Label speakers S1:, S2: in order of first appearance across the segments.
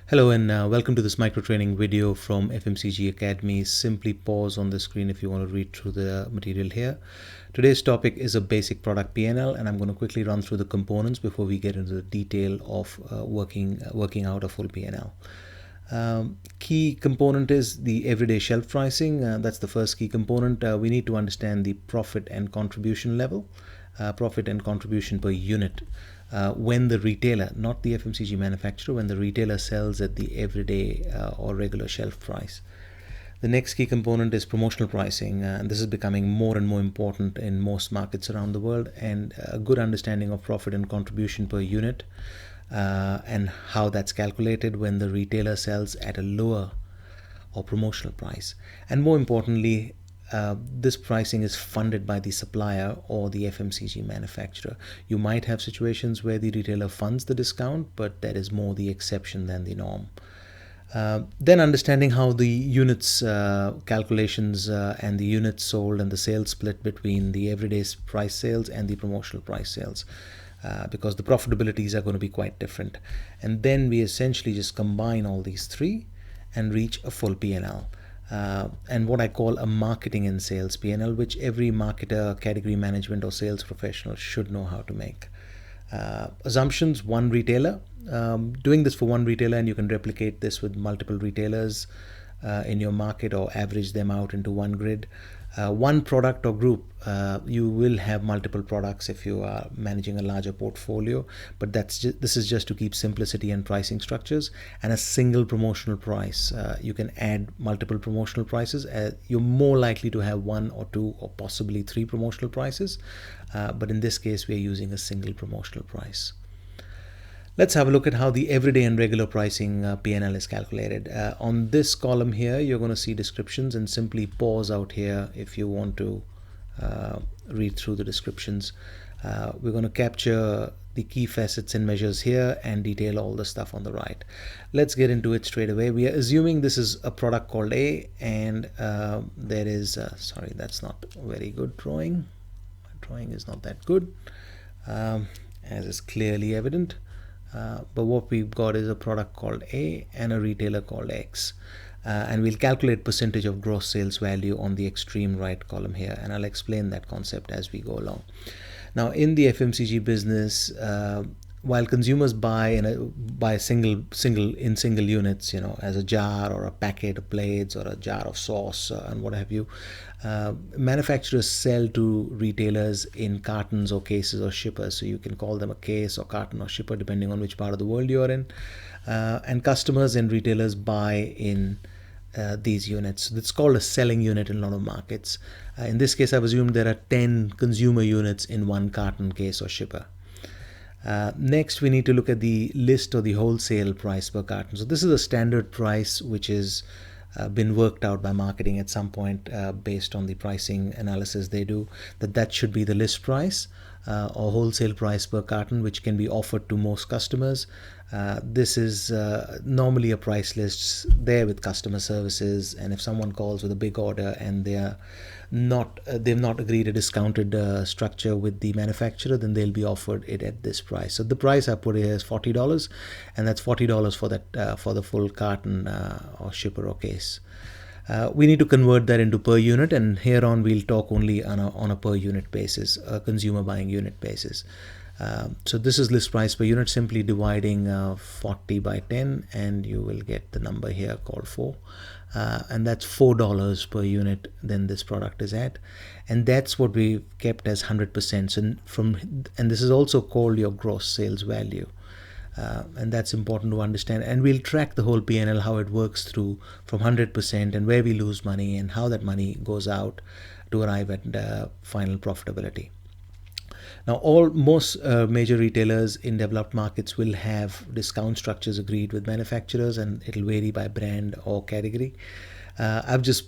S1: Hello and welcome to this micro training video from FMCG Academy. Simply pause on the screen if you want to read through the material here. Today's topic is a basic product P&L, and I'm going to quickly run through the components before we get into the detail of working out a full P&L. Key component is the everyday shelf pricing. That's the first key component. We need to understand the profit and contribution level, profit and contribution per unit. When the retailer, not the FMCG manufacturer, when the retailer sells at the everyday or regular shelf price. The next key component is promotional pricing, and this is becoming more and more important in most markets around the world, and a good understanding of profit and contribution per unit and how that's calculated when the retailer sells at a lower or promotional price. And more importantly, this pricing is funded by the supplier or the FMCG manufacturer. You might have situations where the retailer funds the discount, but that is more the exception than the norm. Then understanding how the units calculations and the units sold and the sales split between the everyday price sales and the promotional price sales. Because the profitabilities are going to be quite different. And then we essentially just combine all these three and reach a full P&L. And what I call a marketing and sales P&L, which every marketer, category management or sales professional should know how to make. Assumptions: one retailer. Doing this for one retailer, and you can replicate this with multiple retailers in your market or average them out into one grid. One product or group. You will have multiple products if you are managing a larger portfolio, but this is just to keep simplicity and pricing structures. And a single promotional price. You can add multiple promotional prices. You're more likely to have one or two or possibly three promotional prices, but in this case we are using a single promotional price. Let's have a look at how the everyday and regular pricing P&L is calculated. On this column here, you're going to see descriptions, and simply pause out here if you want to read through the descriptions. We're going to capture the key facets and measures here and detail all the stuff on the right. Let's get into it straight away. We are assuming this is a product called A, and there is, sorry, that's not very good drawing. My drawing is not that good, as is clearly evident. But what we've got is a product called A and a retailer called X. And we'll calculate percentage of gross sales value on the extreme right column here, and I'll explain that concept as we go along. Now, in the FMCG business, while consumers buy single units, as a jar or a packet of blades or a jar of sauce and what have you, manufacturers sell to retailers in cartons or cases or shippers. So you can call them a case or carton or shipper depending on which part of the world you're in. And customers and retailers buy in these units. It's called a selling unit in a lot of markets. In this case, I've assumed there are 10 consumer units in one carton, case or shipper. Next, we need to look at the list or the wholesale price per carton. So this is a standard price which is been worked out by marketing at some point based on the pricing analysis they do, that should be the list price or wholesale price per carton, which can be offered to most customers. This is normally a price list there with customer services, and if someone calls with a big order and they've not agreed a discounted structure with the manufacturer, then they'll be offered it at this price. So the price I put here is $40, and that's $40 for that for the full carton or shipper or case. We need to convert that into per unit, and here on we'll talk only on a per unit basis, a consumer buying unit basis. So this is list price per unit, simply dividing 40 by 10, and you will get the number here called 4. And that's $4 per unit then this product is at, and that's what we've kept as 100%. So and this is also called your gross sales value. And that's important to understand, and we'll track the whole P&L, how it works through from 100% and where we lose money and how that money goes out to arrive at final profitability. Now, most major retailers in developed markets will have discount structures agreed with manufacturers, and it'll vary by brand or category.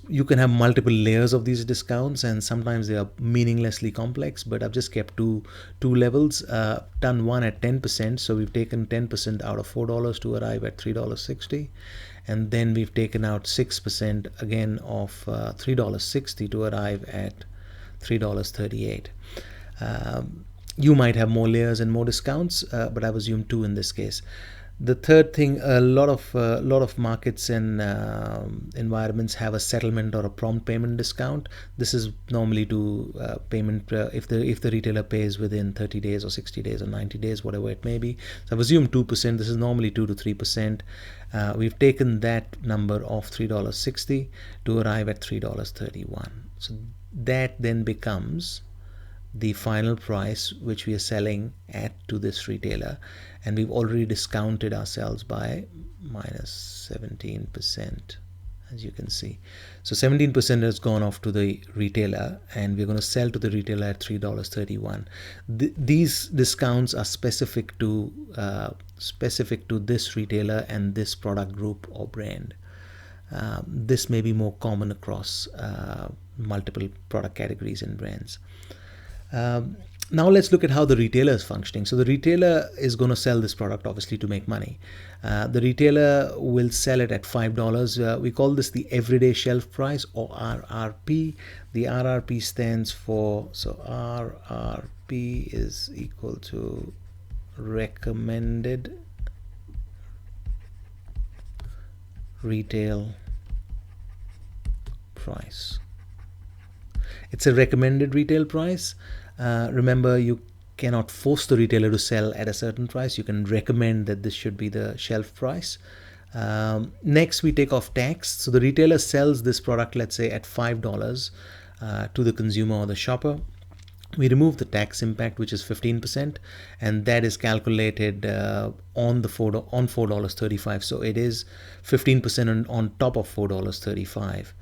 S1: You can have multiple layers of these discounts, and sometimes they are meaninglessly complex, but I've just kept two levels. Done one at 10%, so we've taken 10% out of $4 to arrive at $3.60, and then we've taken out 6% again of $3.60 to arrive at $3.38. You might have more layers and more discounts, but I've assumed 2 in this case. The third thing, a lot of markets and environments have a settlement or a prompt payment discount. This is normally to payment if the retailer pays within 30 days or 60 days or 90 days, whatever it may be. So I've assumed 2%. This is normally 2 to 3%. We've taken that number of $3.60 to arrive at $3.31. So that then becomes the final price which we are selling at to this retailer, and we've already discounted ourselves by minus 17%, as you can see. So 17% has gone off to the retailer, and we're going to sell to the retailer at $3.31. These discounts are specific to this retailer and this product group or brand. This may be more common across multiple product categories and brands. Now let's look at how the retailer is functioning. So the retailer is going to sell this product obviously to make money. The retailer will sell it at $5. We call this the everyday shelf price, or RRP. The RRP stands for, so RRP is equal to recommended retail price. It's a recommended retail price. Remember, you cannot force the retailer to sell at a certain price. You can recommend that this should be the shelf price. Next, we take off tax. So the retailer sells this product, let's say, at $5 to the consumer or the shopper. We remove the tax impact, which is 15%, and that is calculated on $4.35. So it is 15% on top of $4.35.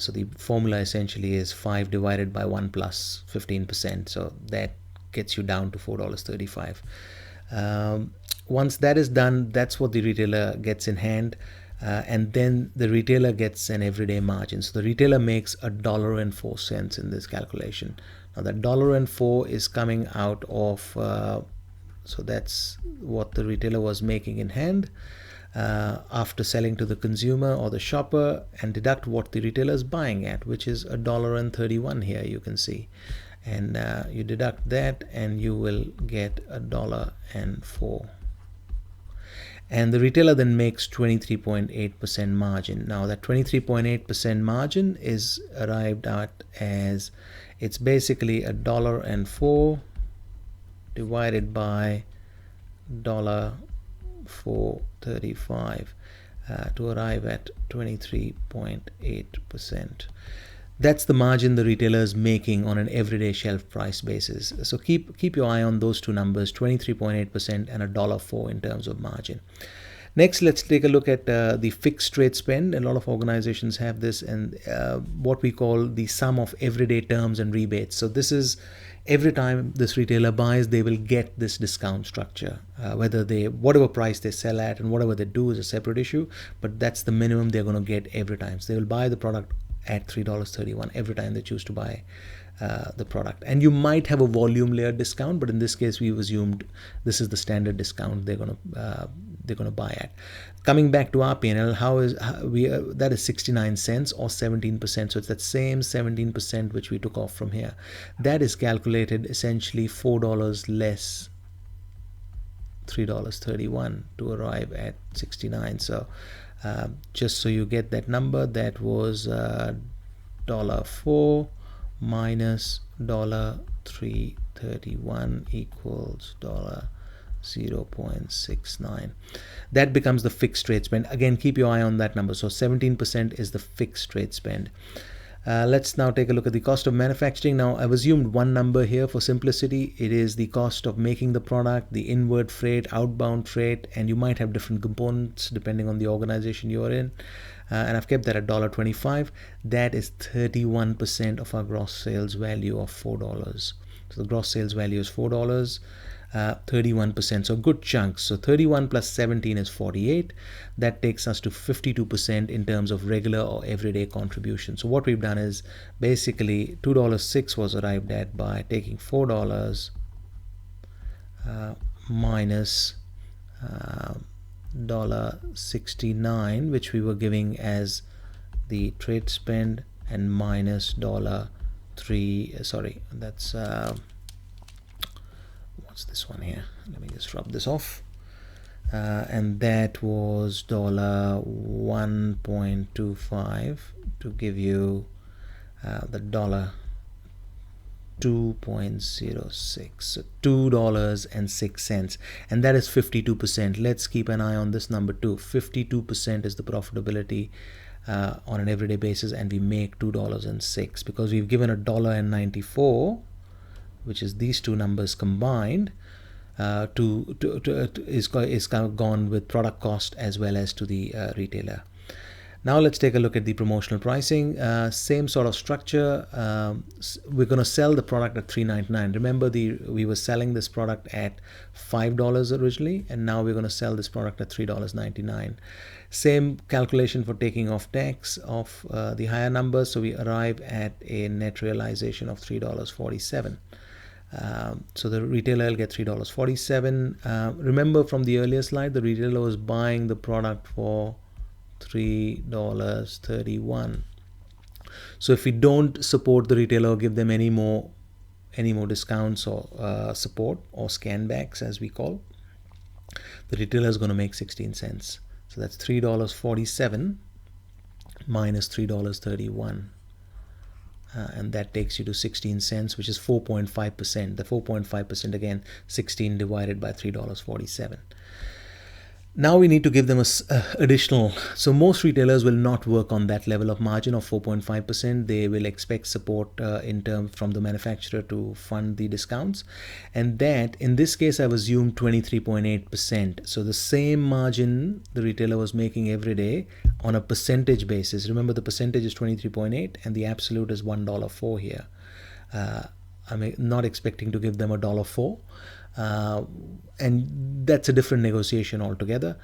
S1: So the formula essentially is 5 divided by 1 plus 15%. So that gets you down to $4.35. Once that is done, that's what the retailer gets in hand. And then the retailer gets an everyday margin. So the retailer makes $1.04 in this calculation. Now that $1.04 is coming out of, so that's what the retailer was making in hand. After selling to the consumer or the shopper, and deduct what the retailer is buying at, which is $1.31 here, you can see. And you deduct that and you will get $1.04. And the retailer then makes 23.8% margin. Now that 23.8% margin is arrived at as, it's basically $1.04 divided by $4.35 to arrive at 23.8%. That's the margin the retailer is making on an everyday shelf price basis. So keep your eye on those two numbers, 23.8% and $1.04 in terms of margin. Next, let's take a look at the fixed rate spend. A lot of organizations have this, and what we call the sum of everyday terms and rebates. So this is every time this retailer buys, they will get this discount structure. Whatever price they sell at and whatever they do is a separate issue, but that's the minimum they're going to get every time. So they will buy the product at $3.31 every time they choose to buy the product. And you might have a volume layer discount, but in this case we've assumed this is the standard discount they're going to buy at. Coming back to our P&L, that is 69 cents or 17%. So it's that same 17% which we took off from here. That is calculated essentially $4 less $3.31 to arrive at 69. So just so you get that number, that was $4 minus $3.31 equals $0.69. That becomes the fixed rate spend. Again, keep your eye on that number. So 17% is the fixed rate spend. Let's now take a look at the cost of manufacturing. Now, I've assumed one number here for simplicity. It is the cost of making the product, the inward freight, outbound freight, and you might have different components depending on the organization you're in. And I've kept that at $1.25. That is 31% of our gross sales value of $4. So the gross sales value is $4. 31%, so good chunks. So 31 plus 17 is 48. That takes us to 52% in terms of regular or everyday contribution. So what we've done is basically $2.06 was arrived at by taking $4 minus $1.69, which we were giving as the trade spend, and minus $3. Sorry, that's this one here. Let me just rub this off. and that was $1.25 to give you the dollar 2.06, so $2.06, and that is 52%. Let's keep an eye on this number too. 52% is the profitability on an everyday basis, and we make $2.06 because we've given $1.94, which is these two numbers combined, is gone with product cost as well as to the retailer. Now let's take a look at the promotional pricing. Same sort of structure. We're going to sell the product at $3.99. Remember, we were selling this product at $5 originally, and now we're going to sell this product at $3.99. Same calculation for taking off tax of the higher numbers, so we arrive at a net realization of $3.47. So the retailer will get $3.47. Remember from the earlier slide, the retailer was buying the product for $3.31. So if we don't support the retailer or give them any more discounts or support or scan backs as we call, the retailer is going to make 16 cents. So that's $3.47 minus $3.31. And that takes you to 16 cents, which is 4.5%. The 4.5% again, 16 divided by $3.47. Now we need to give them additional. So most retailers will not work on that level of margin of 4.5%. They will expect support in terms from the manufacturer to fund the discounts, and that in this case I've assumed 23.8%. So the same margin the retailer was making every day on a percentage basis. Remember, the percentage is 23.8 and the absolute is $1.04 here. I'm not expecting to give them $1.04. And that's a different negotiation altogether.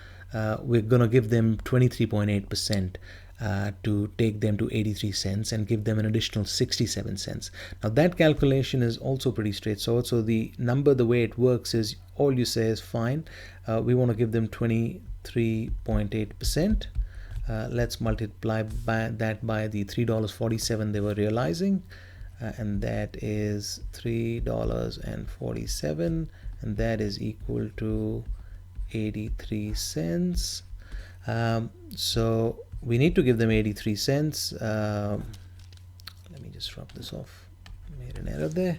S1: We're going to give them 23.8% to take them to 83 cents and give them an additional 67 cents. Now that calculation is also pretty straightforward. So the number, the way it works is all you say is fine. We want to give them 23.8%. Let's multiply that by the $3.47 they were realizing. And that is $3.47, and that is equal to 83 cents. So we need to give them 83 cents. Let me just rub this off. Made an error there.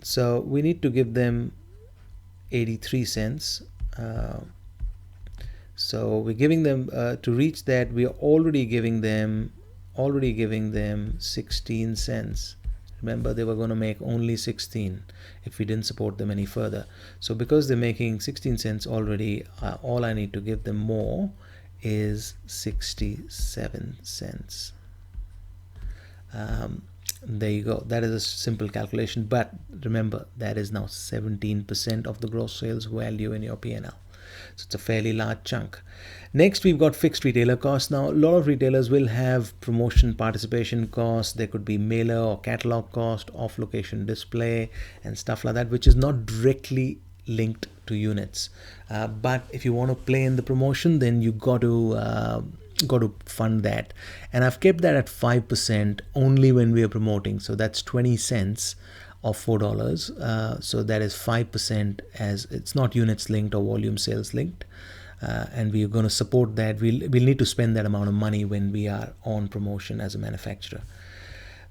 S1: So we need to give them 83 cents. So we're giving them to reach that. We are already giving them 16 cents. Remember, they were going to make only 16 if we didn't support them any further. So because they're making 16 cents already, all I need to give them more is 67 cents. There you go. That is a simple calculation, but remember, that is now 17% of the gross sales value in your P&L. So it's a fairly large chunk. Next, we've got fixed retailer costs. Now, a lot of retailers will have promotion participation costs. There could be mailer or catalog cost, off-location display, and stuff like that, which is not directly linked to units. But if you want to play in the promotion, then you got to fund that. And I've kept that at 5% only when we are promoting. So that's 20 cents of $4. So that is 5%, as it's not units linked or volume sales linked. And we're going to support that. We'll need to spend that amount of money when we are on promotion as a manufacturer.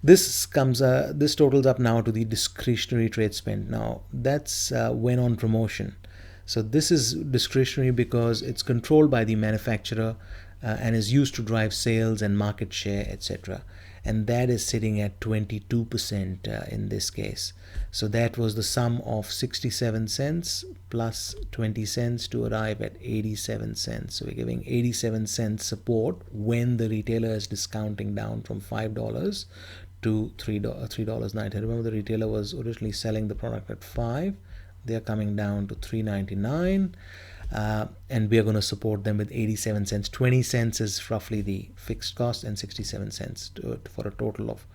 S1: This totals up now to the discretionary trade spend. Now that's when on promotion. So this is discretionary because it's controlled by the manufacturer and is used to drive sales and market share, etc. And that is sitting at 22% in this case. So that was the sum of 67 cents plus 20 cents to arrive at 87 cents. So we're giving 87 cents support when the retailer is discounting down from $5 to $3.90. Remember, the retailer was originally selling the product at $5. They're coming down to $3.99. And we are going to support them with 87 cents. 20 cents is roughly the fixed cost, and 67 cents for a total of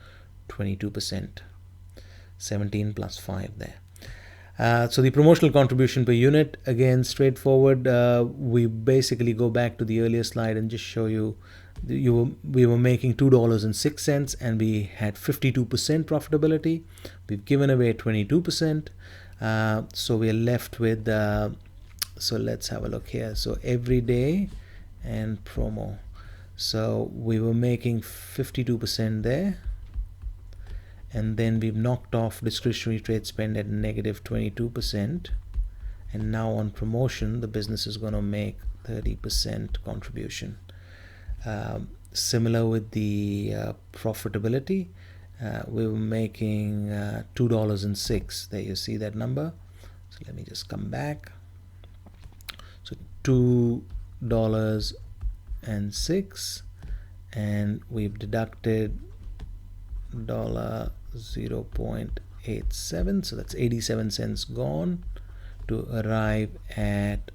S1: 22%. 17 plus 5 there. So the promotional contribution per unit, again, straightforward. We basically go back to the earlier slide and just show you we were making $2.06 and we had 52% profitability. We've given away 22%. So we're left with So let's have a look here. So everyday and promo. So we were making 52% there, and then we've knocked off discretionary trade spend at negative 22%, and now on promotion the business is going to make 30% contribution. Similar with the profitability, we were making $2.06. There you see that number. So let me just come back. So $2.06, and we've deducted $0.87, so that's 87 cents gone to arrive at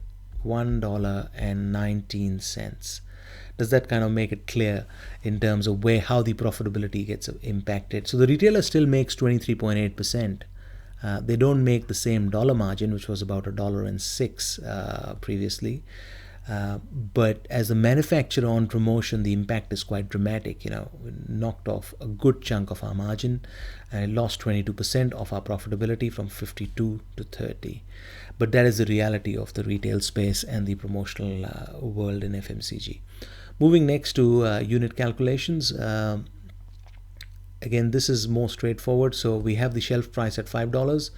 S1: $1.19. Does that kind of make it clear in terms of how the profitability gets impacted? So the retailer still makes 23.8%. They don't make the same dollar margin, which was about $1.06 previously. But as a manufacturer on promotion, the impact is quite dramatic. We knocked off a good chunk of our margin and lost 22% of our profitability from 52 to 30. But that is the reality of the retail space and the promotional world in FMCG. Moving next to unit calculations. Again, this is more straightforward. So we have the shelf price at $5.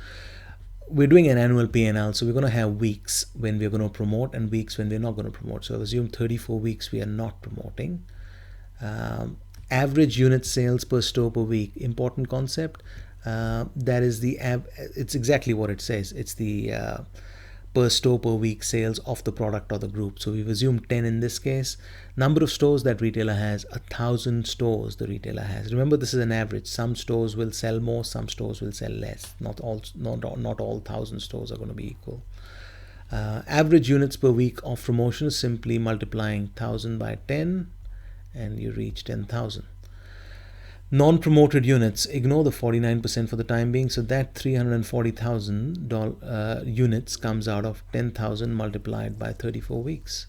S1: We're doing an annual P&L, so we're going to have weeks when we're going to promote and weeks when we're not going to promote. So I've assumed 34 weeks we are not promoting. Average unit sales per store per week, important concept. That is it's exactly what it says. It's the per store per week sales of the product or the group. So we've assumed 10 in this case. Number of stores that retailer has, 1,000 stores the retailer has. Remember, this is an average. Some stores will sell more, some stores will sell less. Not all 1,000 stores are going to be equal. Average units per week of promotion is simply multiplying 1,000 by 10, and you reach 10,000. Non-promoted units, ignore the 49% for the time being. So that 340,000 units comes out of 10,000 multiplied by 34 weeks.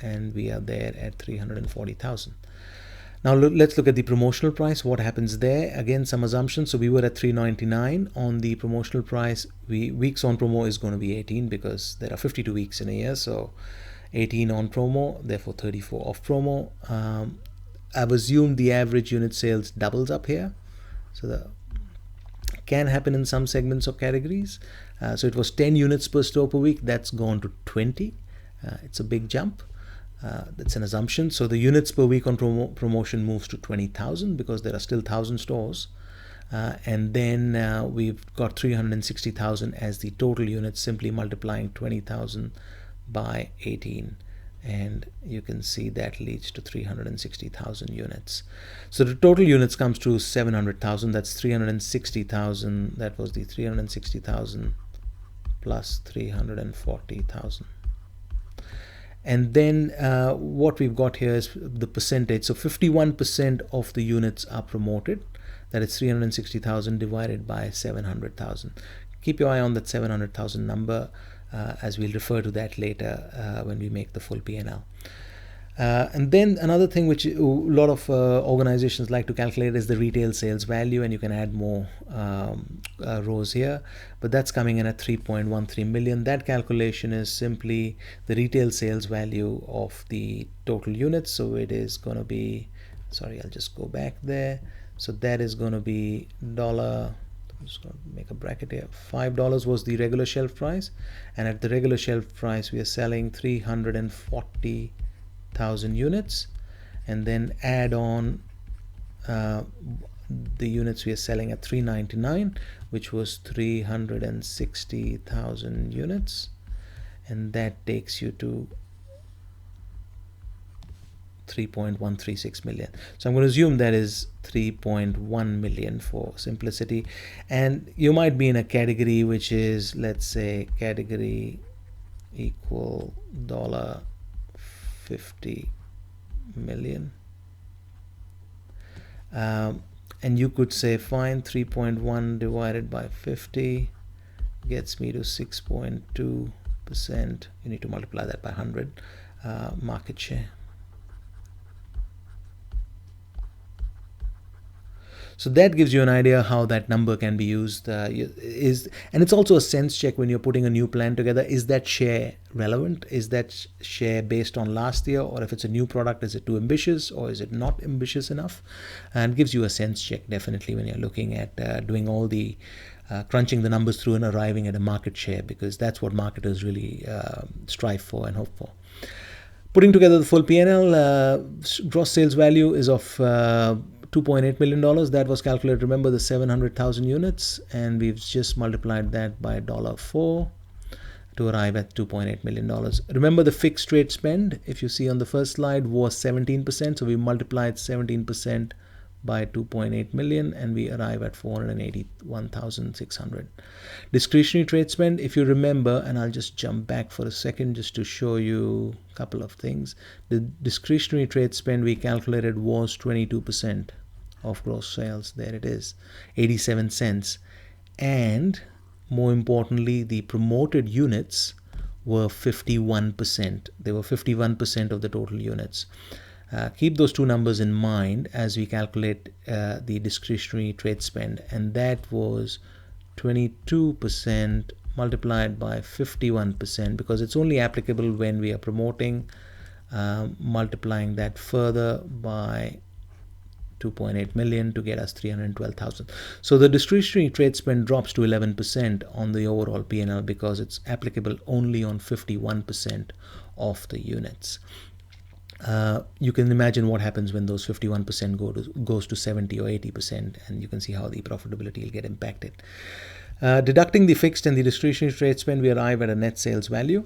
S1: And we are there at 340,000. Now let's look at the promotional price. What happens there? Again, some assumptions. So we were at $3.99 on the promotional price. Weeks on promo is going to be 18 because there are 52 weeks in a year. So 18 on promo, therefore 34 off promo. I've assumed the average unit sales doubles up here. So that can happen in some segments of categories. So it was 10 units per store per week. That's gone to 20. It's a big jump. That's an assumption. So the units per week on promotion moves to 20,000 because there are still 1,000 stores. And then we've got 360,000 as the total units, simply multiplying 20,000 by 18. And you can see that leads to 360,000 units. So the total units comes to 700,000. That's 360,000. That was the 360,000 plus 340,000. And then what we've got here is the percentage. So 51% of the units are promoted. That is 360,000 divided by 700,000. Keep your eye on that 700,000 number, as we'll refer to that later when we make the full P&L. And then another thing which a lot of organizations like to calculate is the retail sales value, and you can add more rows here, but that's coming in at 3.13 million. That calculation is simply the retail sales value of the total units. So it is going to be, sorry, I'll just go back there. So that is going to be $. I'm just going to make a bracket here. $5 was the regular shelf price, and at the regular shelf price we are selling 340,000 units, and then add on the units we are selling at $3.99, which was 360,000 units, and that takes you to 3.136 million. So I'm going to assume that is 3.1 million for simplicity. And you might be in a category which is, let's say, category equal $50 million. And you could say, fine, 3.1 divided by 50 gets me to 6.2%. You need to multiply that by 100 market share. So that gives you an idea how that number can be used. And it's also a sense check when you're putting a new plan together. Is that share relevant? Is that share based on last year? Or if it's a new product, is it too ambitious or is it not ambitious enough? And it gives you a sense check definitely when you're looking at doing all the crunching the numbers through and arriving at a market share, because that's what marketers really strive for and hope for. Putting together the full P&L, gross sales value is of $2.8 million. That was calculated, remember, the 700,000 units, and we've just multiplied that by $4 to arrive at $2.8 million. Remember, the fixed rate spend, if you see on the first slide, was 17%. So we multiplied 17% by 2.8 million and we arrive at 481,600. Discretionary trade spend, if you remember, and I'll just jump back for a second just to show you a couple of things. The discretionary trade spend we calculated was 22% of gross sales. There it is, 87 cents. And more importantly, the promoted units were 51%. They were 51% of the total units. Keep those two numbers in mind as we calculate the discretionary trade spend, and that was 22% multiplied by 51%, because it's only applicable when we are promoting. Multiplying that further by 2.8 million to get us 312,000. So the discretionary trade spend drops to 11% on the overall P&L because it's applicable only on 51% of the units. You can imagine what happens when those 51% goes to 70 or 80%, and you can see how the profitability will get impacted. Deducting the fixed and the discretionary trade spend, we arrive at a net sales value,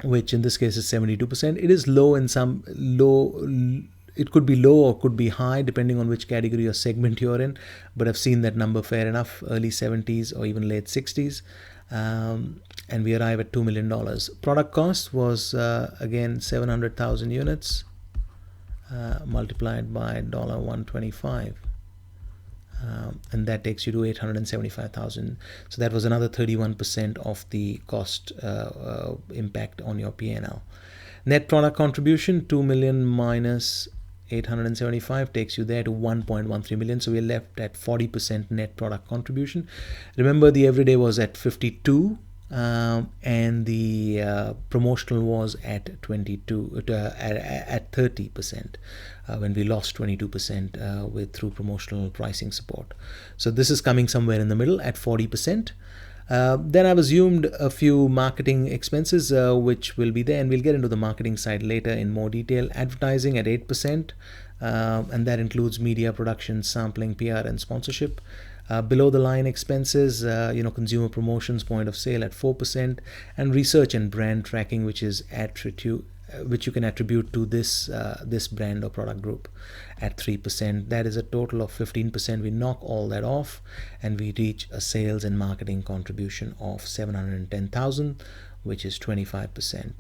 S1: which in this case is 72%. It is low in some it could be low or could be high depending on which category or segment you're in, but I've seen that number fair enough, early 70s or even late 60s. And we arrive at $2 million. Product cost was again 700,000 units multiplied by $125, and that takes you to 875,000. So that was another 31% of the cost impact on your P&L. Net product contribution, 2 million minus 875 takes you there to 1.13 million. So we're left at 40% net product contribution. Remember, the everyday was at 52, and the promotional was at 22 at 30%, when we lost 22% through promotional pricing support. So this is coming somewhere in the middle at 40%. Then I've assumed a few marketing expenses which will be there, and we'll get into the marketing side later in more detail. Advertising at 8%, and that includes media production, sampling, PR, and sponsorship. Below the line expenses, consumer promotions, point of sale at 4%, and research and brand tracking, which is which you can attribute to this brand or product group, at 3%. That is a total of 15%. We knock all that off and we reach a sales and marketing contribution of 710,000, which is 25%.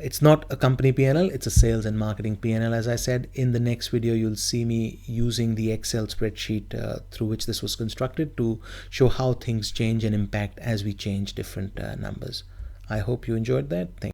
S1: It's not a company P&L, it's a sales and marketing P&L. As I said, in the next video you'll see me using the Excel spreadsheet through which this was constructed to show how things change and impact as we change different numbers. I hope you enjoyed that. Thank you.